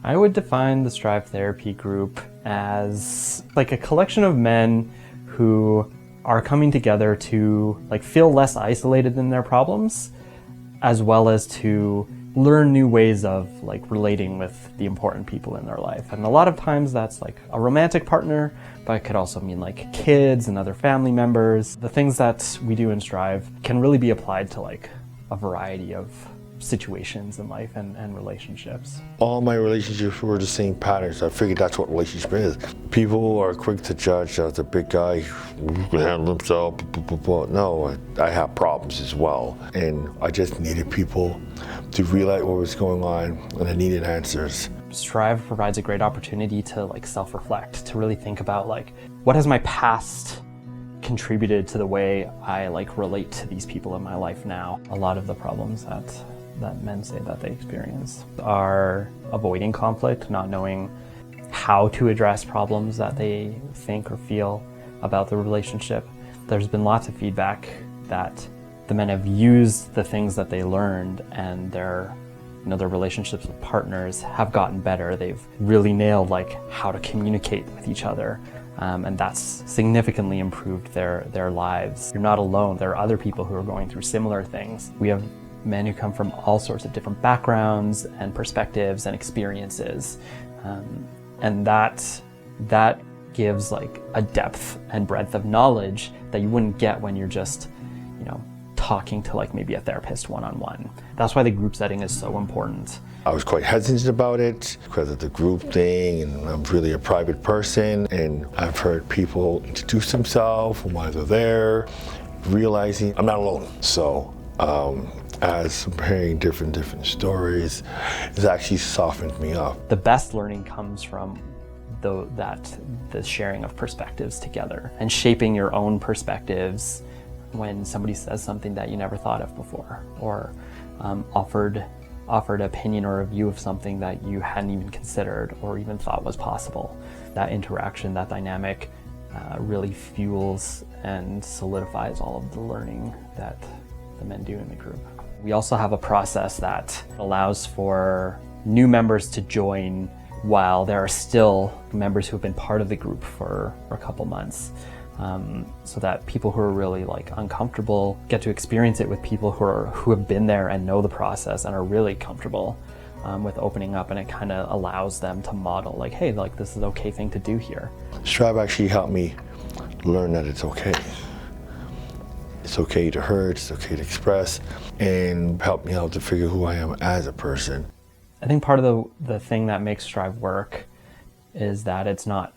I would define the Strive Therapy group as like a collection of men who are coming together to like feel less isolated in their problems, as well as to learn new ways of like relating with the important people in their life. And a lot of times that's like a romantic partner, but it could also mean like kids and other family members. The things that we do in Strive can really be applied to like a variety of situations in life and relationships. All my relationships were the same patterns. I figured that's what relationship is. People are quick to judge as a big guy who can handle himself. No, I have problems as well. And I just needed people to realize what was going on, and I needed answers. Strive provides a great opportunity to like self-reflect, to really think about like, what has my past contributed to the way I like relate to these people in my life now? A lot of the problems that men say that they experience are avoiding conflict, not knowing how to address problems that they think or feel about the relationship. There's been lots of feedback that the men have used the things that they learned, and their relationships with partners have gotten better. They've really nailed like how to communicate with each other. And that's significantly improved their lives. You're not alone. There are other people who are going through similar things. We have men who come from all sorts of different backgrounds and perspectives and experiences. And that gives like a depth and breadth of knowledge that you wouldn't get when you're just, talking to like maybe a therapist one-on-one. That's why the group setting is so important. I was quite hesitant about it because of the group thing, and I'm really a private person, and I've heard people introduce themselves while they're there, realizing I'm not alone. So as I'm hearing different stories, it's actually softened me up. The best learning comes from the sharing of perspectives together and shaping your own perspectives when somebody says something that you never thought of before, or offered opinion or a view of something that you hadn't even considered or even thought was possible. That interaction, that dynamic really fuels and solidifies all of the learning that the men do in the group. We also have a process that allows for new members to join while there are still members who have been part of the group for a couple months. So that people who are really like uncomfortable get to experience it with people who have been there and know the process and are really comfortable with opening up, and it kind of allows them to model like, hey, like this is an okay thing to do here. Strive actually helped me learn that it's okay. It's okay to hurt, it's okay to express, and help me out to figure who I am as a person. I think part of the thing that makes Strive work is that it's not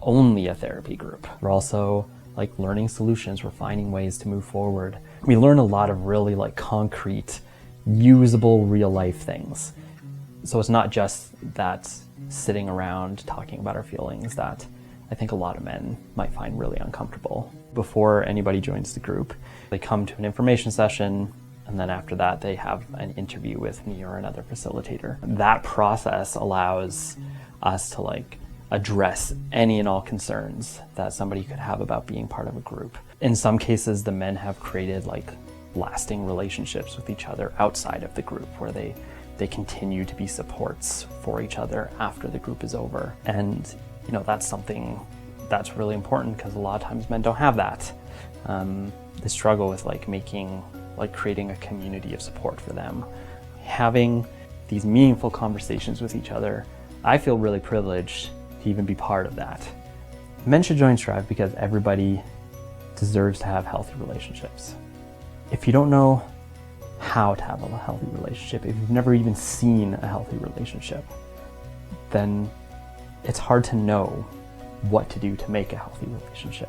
only a therapy group. We're also like learning solutions, we're finding ways to move forward. We learn a lot of really like concrete, usable real life things. So it's not just that sitting around talking about our feelings that I think a lot of men might find really uncomfortable. Before anybody joins the group, they come to an information session, and then after that they have an interview with me or another facilitator. That process allows us to like address any and all concerns that somebody could have about being part of a group. In some cases, the men have created like lasting relationships with each other outside of the group, where they continue to be supports for each other after the group is over. And that's something that's really important, because a lot of times men don't have that. They struggle with creating a community of support for them. Having these meaningful conversations with each other, I feel really privileged to even be part of that. Men should join Strive because everybody deserves to have healthy relationships. If you don't know how to have a healthy relationship, if you've never even seen a healthy relationship, then it's hard to know what to do to make a healthy relationship.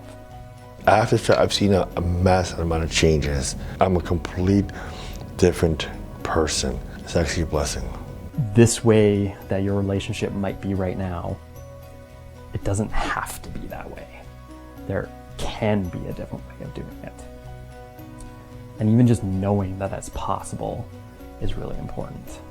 After Strive, I've seen a massive amount of changes. I'm a complete different person. It's actually a blessing. This way that your relationship might be right now, it doesn't have to be that way. There can be a different way of doing it. And even just knowing that that's possible is really important.